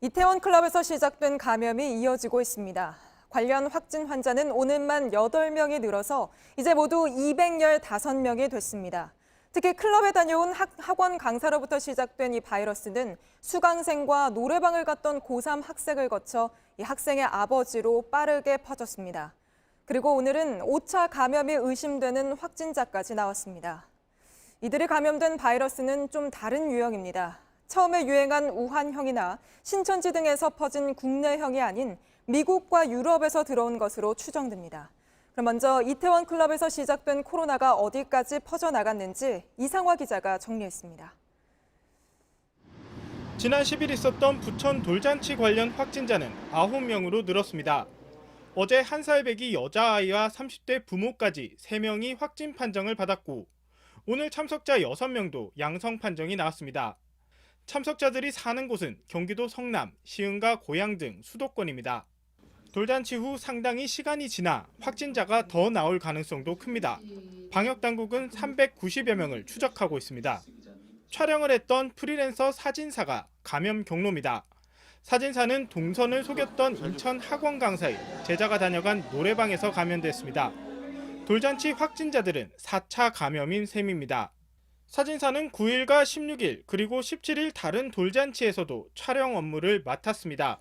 이태원 클럽에서 시작된 감염이 이어지고 있습니다. 관련 확진 환자는 오늘만 8명이 늘어서 이제 모두 215명이 됐습니다. 특히 클럽에 다녀온 학원 강사로부터 시작된 이 바이러스는 수강생과 노래방을 갔던 고3 학생을 거쳐 이 학생의 아버지로 빠르게 퍼졌습니다. 그리고 오늘은 5차 감염이 의심되는 확진자까지 나왔습니다. 이들이 감염된 바이러스는 좀 다른 유형입니다. 처음에 유행한 우한형이나 신천지 등에서 퍼진 국내형이 아닌 미국과 유럽에서 들어온 것으로 추정됩니다. 그럼 먼저 이태원 클럽에서 시작된 코로나가 어디까지 퍼져나갔는지 이상화 기자가 정리했습니다. 지난 10일 있었던 부천 돌잔치 관련 확진자는 9명으로 늘었습니다. 어제 1살 배기 여자아이와 30대 부모까지 3명이 확진 판정을 받았고 오늘 참석자 6명도 양성 판정이 나왔습니다. 참석자들이 사는 곳은 경기도 성남, 시흥과 고양 등 수도권입니다. 돌잔치 후 상당히 시간이 지나 확진자가 더 나올 가능성도 큽니다. 방역당국은 390여 명을 추적하고 있습니다. 촬영을 했던 프리랜서 사진사가 감염 경로입니다. 사진사는 동선을 속였던 인천 학원 강사의 제자가 다녀간 노래방에서 감염됐습니다. 돌잔치 확진자들은 4차 감염인 셈입니다. 사진사는 9일과 16일 그리고 17일 다른 돌잔치에서도 촬영 업무를 맡았습니다.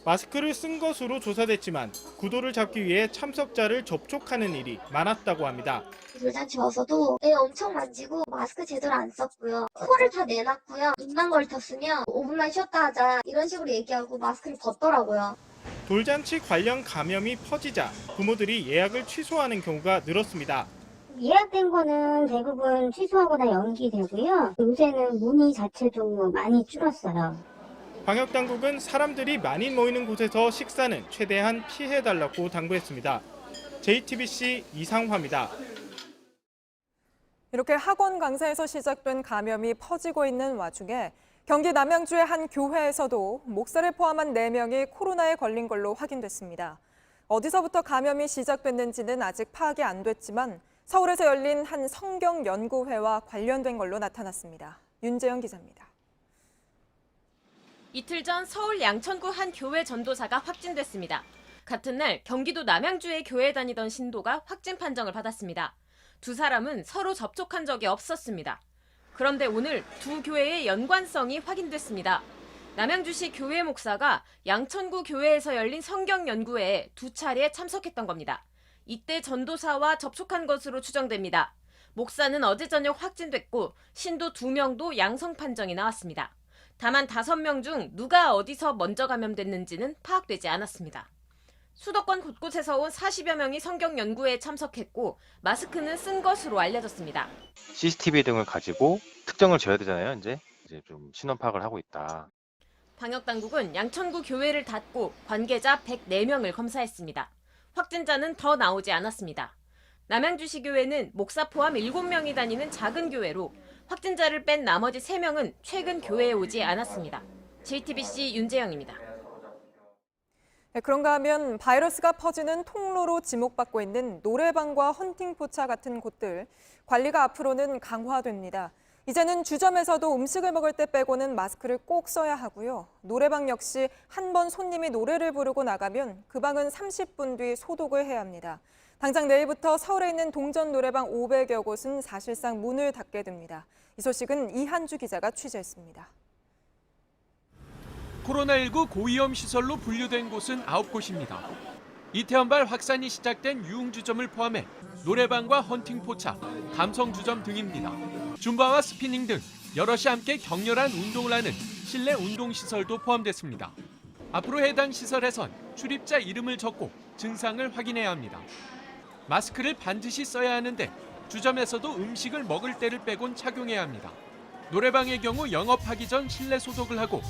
마스크를 쓴 것으로 조사됐지만 구도를 잡기 위해 참석자를 접촉하는 일이 많았다고 합니다. 돌잔치 와서도 애 엄청 만지고 마스크 제대로 안 썼고요. 코를 다 내놨고요. 입만 걸쳤으면 5분만 쉬었다 하자 이런 식으로 얘기하고 마스크를 벗더라고요. 돌잔치 관련 감염이 퍼지자 부모들이 예약을 취소하는 경우가 늘었습니다. 예약된 거는 대부분 취소하거나 연기되고요. 요새는 문의 자체도 많이 줄었어요. 방역당국은 사람들이 많이 모이는 곳에서 식사는 최대한 피해달라고 당부했습니다. JTBC 이상화입니다. 이렇게 학원 강사에서 시작된 감염이 퍼지고 있는 와중에 경기 남양주의 한 교회에서도 목사를 포함한 4명이 코로나에 걸린 걸로 확인됐습니다. 어디서부터 감염이 시작됐는지는 아직 파악이 안 됐지만 서울에서 열린 한 성경연구회와 관련된 걸로 나타났습니다. 윤재영 기자입니다. 이틀 전 서울 양천구 한 교회 전도사가 확진됐습니다. 같은 날 경기도 남양주의 교회 다니던 신도가 확진 판정을 받았습니다. 두 사람은 서로 접촉한 적이 없었습니다. 그런데 오늘 두 교회의 연관성이 확인됐습니다. 남양주시 교회 목사가 양천구 교회에서 열린 성경연구회에 2차례 참석했던 겁니다. 이때 전도사와 접촉한 것으로 추정됩니다. 목사는 어제 저녁 확진됐고 신도 2명도 양성 판정이 나왔습니다. 다만 5명 중 누가 어디서 먼저 감염됐는지는 파악되지 않았습니다. 수도권 곳곳에서 온 40여 명이 성경 연구회에 참석했고 마스크는 쓴 것으로 알려졌습니다. CCTV 등을 가지고 특정을 지어야 되잖아요. 이제 좀 신원 파악을 하고 있다. 방역당국은 양천구 교회를 닫고 관계자 104명을 검사했습니다. 확진자는 더 나오지 않았습니다. 남양주시 교회는 목사 포함 7명이 다니는 작은 교회로 확진자를 뺀 나머지 3명은 최근 교회에 오지 않았습니다. JTBC 윤재영입니다. 그런가 하면 바이러스가 퍼지는 통로로 지목받고 있는 노래방과 헌팅포차 같은 곳들, 관리가 앞으로는 강화됩니다. 이제는 주점에서도 음식을 먹을 때 빼고는 마스크를 꼭 써야 하고요. 노래방 역시 한 번 손님이 노래를 부르고 나가면 그 방은 30분 뒤 소독을 해야 합니다. 당장 내일부터 서울에 있는 동전 노래방 500여 곳은 사실상 문을 닫게 됩니다. 이 소식은 이한주 기자가 취재했습니다. 코로나19 고위험 시설로 분류된 곳은 9곳입니다. 이태원발 확산이 시작된 유흥주점을 포함해 노래방과 헌팅포차, 감성주점 등입니다. 줌바와 스피닝 등 여럿이 함께 격렬한 운동을 하는 실내 운동시설도 포함됐습니다. 앞으로 해당 시설에선 출입자 이름을 적고 증상을 확인해야 합니다. 마스크를 반드시 써야 하는데 주점에서도 음식을 먹을 때를 빼곤 착용해야 합니다. 노래방의 경우 영업하기 전 실내 소독을 하고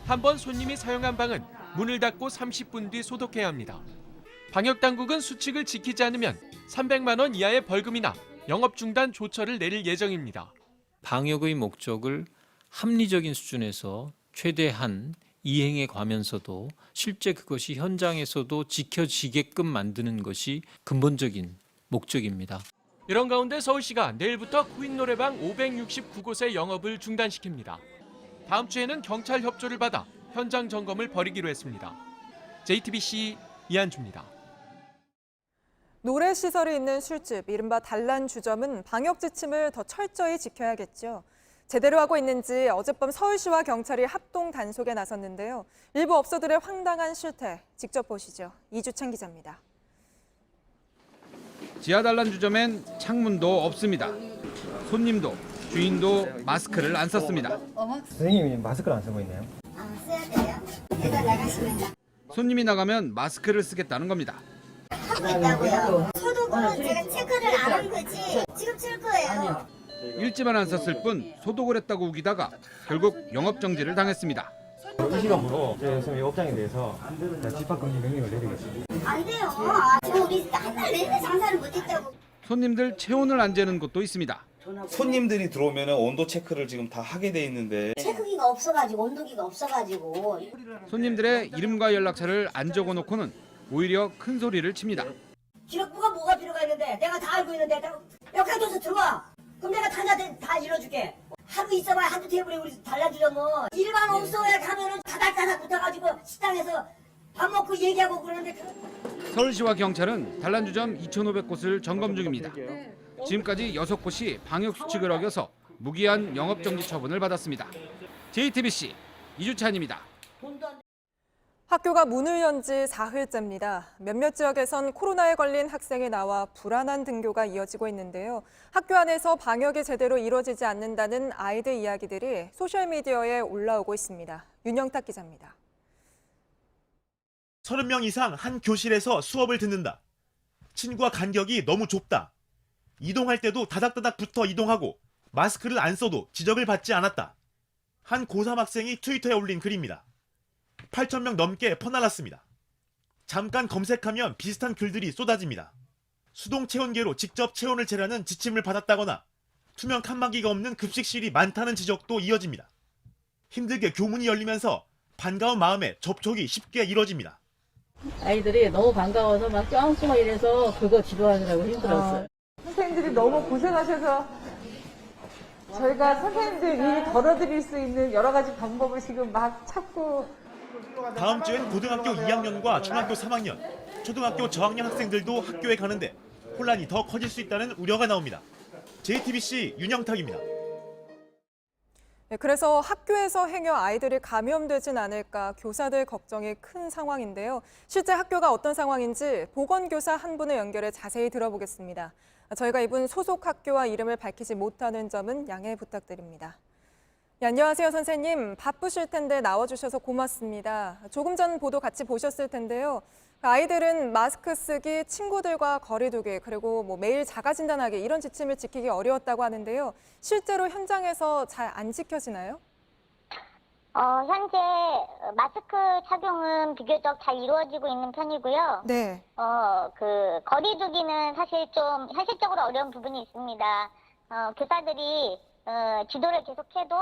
한 번 손님이 사용한 방은 문을 닫고 30분 뒤 소독해야 합니다. 방역당국은 수칙을 지키지 않으면 300만 원 이하의 벌금이나 영업 중단 조처를 내릴 예정입니다. 방역의 목적을 합리적인 수준에서 최대한 이행해 가면서도 실제 그것이 현장에서도 지켜지게끔 만드는 것이 근본적인 목적입니다. 이런 가운데 서울시가 내일부터 코인 노래방 569곳의 영업을 중단시킵니다. 다음 주에는 경찰 협조를 받아 현장 점검을 벌이기로 했습니다. JTBC 이한주입니다. 노래시설이 있는 술집, 이른바 단란주점은 방역 지침을 더 철저히 지켜야겠죠. 제대로 하고 있는지 어젯밤 서울시와 경찰이 합동 단속에 나섰는데요. 일부 업소들의 황당한 실태, 직접 보시죠. 이주찬 기자입니다. 지하 단란주점엔 창문도 없습니다. 손님도 주인도 마스크를 안 썼습니다. 선생님이 마스크를 안 쓰고 있네요. 써야 돼요. 내가 나가시면 손님이 나가면 마스크를 쓰겠다는 겁니다. 하고 있다고요. 소독은 제가 체크를 안 한 거지. 지금 쓸 거예요. 일지만 안 썼을 뿐 소독을 했다고 우기다가 결국 영업 정지를 당했습니다. 이 시간부로 지금 영업장에 대해서 집합금지 명령을 내리겠습니다. 안 돼요. 지금 우리 한 달 내내 장사를 못했다고. 손님들 체온을 안 재는 곳도 있습니다. 손님들이 들어오면 온도 체크를 지금 다 하게 돼 있는데 체크기가 없어가지고 온도기가 없어가지고. 손님들의 이름과 연락처를 안 적어놓고는 오히려 큰 소리를 칩니다. 기록부가 뭐가 필요가 있는데 내가 다 알고 있는데 여기까지 줘서 들어와. 그럼 내가 다 일러줄게. 하루 있어봐야 한두 테이블에 우리 달라주려면 일반 업소에 가면은 다닥다닥 붙어가지고 식당에서 밥 먹고 얘기하고 그러는데 서울시와 경찰은 단란주점 2,500곳을 점검 중입니다. 지금까지 6곳이 방역수칙을 어겨서 무기한 영업정지 처분을 받았습니다. JTBC 이주찬입니다. 학교가 문을 연 지 사흘째입니다. 몇몇 지역에선 코로나에 걸린 학생이 나와 불안한 등교가 이어지고 있는데요. 학교 안에서 방역이 제대로 이루어지지 않는다는 아이들 이야기들이 소셜미디어에 올라오고 있습니다. 윤영탁 기자입니다. 30명 이상 한 교실에서 수업을 듣는다. 친구와 간격이 너무 좁다. 이동할 때도 다닥다닥 붙어 이동하고 마스크를 안 써도 지적을 받지 않았다. 한 고3 학생이 트위터에 올린 글입니다. 8,000명 넘게 퍼날랐습니다. 잠깐 검색하면 비슷한 글들이 쏟아집니다. 수동 체온계로 직접 체온을 재라는 지침을 받았다거나 투명 칸막이가 없는 급식실이 많다는 지적도 이어집니다. 힘들게 교문이 열리면서 반가운 마음에 접촉이 쉽게 이뤄집니다. 아이들이 너무 반가워서 막 짱수 막 이래서 그거 지도하느라고 힘들었어요. 선생님들이 너무 고생하셔서 저희가 선생님들 일 덜어드릴 수 있는 여러 가지 방법을 지금 막 찾고. 다음 주엔 고등학교 2학년과 중학교 3학년, 초등학교 저학년 학생들도 학교에 가는데 혼란이 더 커질 수 있다는 우려가 나옵니다. JTBC 윤영탁입니다. 네, 그래서 학교에서 행여 아이들이 감염되진 않을까 교사들 걱정이 큰 상황인데요. 실제 학교가 어떤 상황인지 보건교사 한 분을 연결해 자세히 들어보겠습니다. 저희가 이분 소속 학교와 이름을 밝히지 못하는 점은 양해 부탁드립니다. 네, 안녕하세요, 선생님. 바쁘실 텐데 나와주셔서 고맙습니다. 조금 전 보도 같이 보셨을 텐데요. 아이들은 마스크 쓰기, 친구들과 거리 두기, 그리고 매일 자가진단하기 이런 지침을 지키기 어려웠다고 하는데요. 실제로 현장에서 잘 안 지켜지나요? 현재 마스크 착용은 비교적 잘 이루어지고 있는 편이고요. 네. 거리 두기는 사실 좀 현실적으로 어려운 부분이 있습니다. 교사들이 지도를 계속해도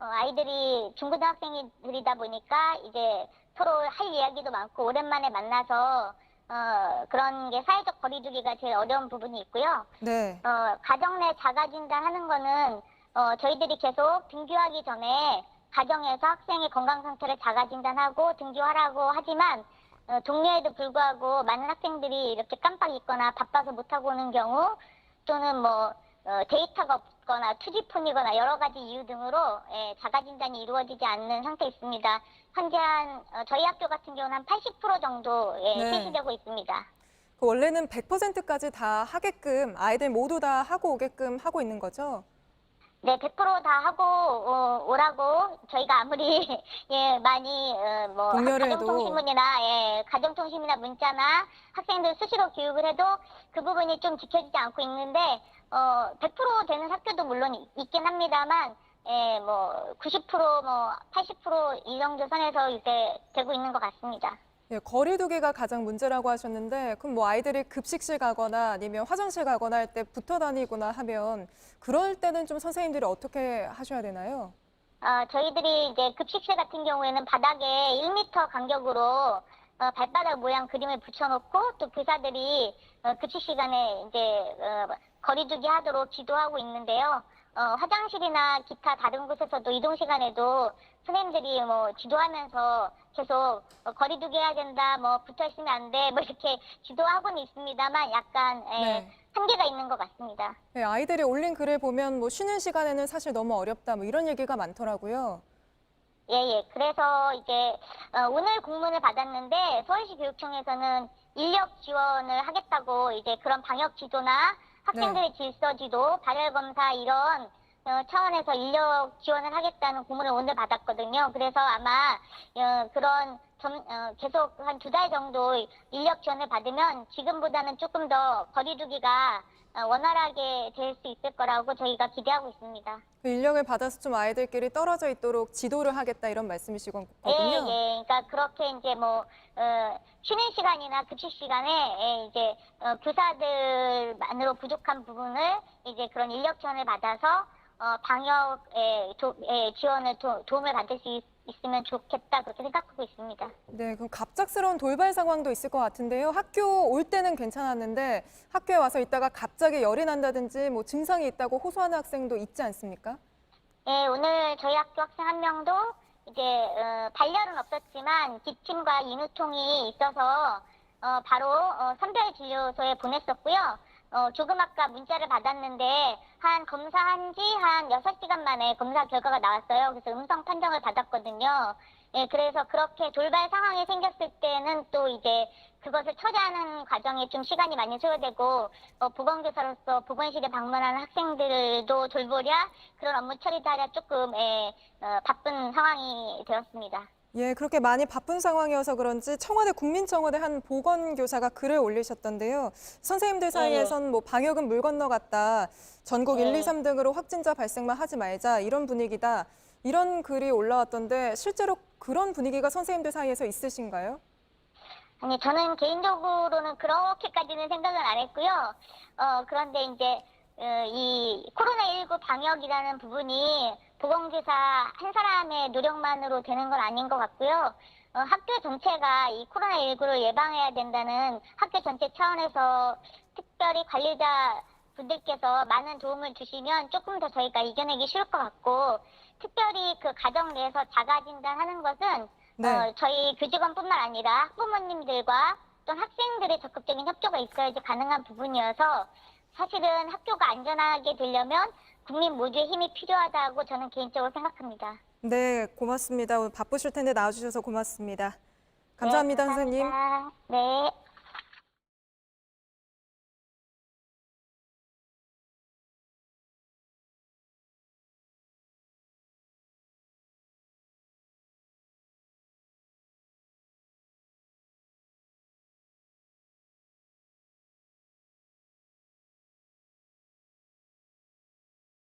아이들이 중고등학생들이다 보니까 이제 서로 할 이야기도 많고 오랜만에 만나서 그런 게 사회적 거리 두기가 제일 어려운 부분이 있고요. 네. 가정 내 자가 진단하는 거는 저희들이 계속 등교하기 전에 가정에서 학생의 건강 상태를 자가 진단하고 등교하라고 하지만 동료에도 불구하고 많은 학생들이 이렇게 깜빡 잊거나 바빠서 못하고 오는 경우 또는 데이터가 없거나 투지폰이거나 여러 가지 이유 등으로 자가진단이 이루어지지 않는 상태에 있습니다. 현재 저희 학교 같은 경우는 한 80% 정도 실시되고 있습니다. 원래는 100%까지 다 하게끔 아이들 모두 다 하고 오게끔 하고 있는 거죠? 네, 100% 다 하고 오라고 저희가 아무리 많이 가정통신문이나 가정통신이나 문자나 학생들 수시로 교육을 해도 그 부분이 좀 지켜지지 않고 있는데 100% 되는 학교도 물론 있긴 합니다만 90% 80% 이 정도 선에서 이제 되고 있는 것 같습니다. 예, 거리 두기가 가장 문제라고 하셨는데 그럼 아이들이 급식실 가거나 아니면 화장실 가거나 할 때 붙어 다니거나 하면 그럴 때는 좀 선생님들이 어떻게 하셔야 되나요? 저희들이 이제 급식실 같은 경우에는 바닥에 1m 간격으로 발바닥 모양 그림을 붙여놓고 또 교사들이 급식 시간에 이제 거리 두기 하도록 지도하고 있는데요. 화장실이나 기타 다른 곳에서도 이동 시간에도 선생님들이 뭐 지도하면서 계속 거리두기 해야 된다, 뭐 붙어 있으면 안 돼, 뭐 이렇게 지도하고는 있습니다만 약간 한계가 있는 것 같습니다. 네, 아이들이 올린 글을 보면 뭐 쉬는 시간에는 사실 너무 어렵다, 뭐 이런 얘기가 많더라고요. 예. 그래서 이제 오늘 공문을 받았는데 서울시 교육청에서는 인력 지원을 하겠다고 이제 그런 방역 지도나 학생들의 질서 지도, 발열 검사 이런 차원에서 인력 지원을 하겠다는 공문을 오늘 받았거든요. 그래서 아마 그런 계속 한 2달 정도 인력 지원을 받으면 지금보다는 조금 더 거리두기가 원활하게 될 수 있을 거라고 저희가 기대하고 있습니다. 그 인력을 받아서 좀 아이들끼리 떨어져 있도록 지도를 하겠다 이런 말씀이시거든요. 그러니까 그렇게 이제 뭐 쉬는 시간이나 급식 시간에 이제 교사들만으로 부족한 부분을 이제 그런 인력 지원을 받아서 방역에 지원을 도움을 받을 수 있으면 좋겠다 그렇게 생각하고 있습니다. 네, 그럼 갑작스러운 돌발 상황도 있을 것 같은데요. 학교 올 때는 괜찮았는데 학교에 와서 있다가 갑자기 열이 난다든지 뭐 증상이 있다고 호소하는 학생도 있지 않습니까? 네, 오늘 저희 학교 학생 한 명도 이제 발열은 없었지만 기침과 인후통이 있어서 바로 선별진료소에 보냈었고요. 조금 아까 문자를 받았는데 검사한 지 한 6시간 만에 검사 결과가 나왔어요. 그래서 음성 판정을 받았거든요. 예, 그래서 그렇게 돌발 상황이 생겼을 때는 또 이제 그것을 처리하는 과정에 좀 시간이 많이 소요되고 보건교사로서 보건실에 방문하는 학생들도 돌보랴 그런 업무 처리도 하랴 조금 바쁜 상황이 되었습니다. 예, 그렇게 많이 바쁜 상황이어서 그런지 청와대 국민청와대 한 보건교사가 글을 올리셨던데요. 선생님들 사이에선 뭐 방역은 물 건너갔다. 전국 1, 2, 3등으로 확진자 발생만 하지 말자. 이런 분위기다. 이런 글이 올라왔던데 실제로 그런 분위기가 선생님들 사이에서 있으신가요? 아니, 저는 개인적으로는 그렇게까지는 생각은 안 했고요. 그런데 이제 이 코로나19 방역이라는 부분이 보건교사 한 사람의 노력만으로 되는 건 아닌 것 같고요. 학교 전체가 이 코로나19를 예방해야 된다는 학교 전체 차원에서 특별히 관리자 분들께서 많은 도움을 주시면 조금 더 저희가 이겨내기 쉬울 것 같고 특별히 그 가정 내에서 자가진단하는 것은 저희 교직원뿐만 아니라 학부모님들과 또 학생들의 적극적인 협조가 있어야지 가능한 부분이어서 사실은 학교가 안전하게 되려면 국민 모두의 힘이 필요하다고 저는 개인적으로 생각합니다. 네, 고맙습니다. 오늘 바쁘실 텐데 나와주셔서 고맙습니다. 감사합니다, 선생님. 네.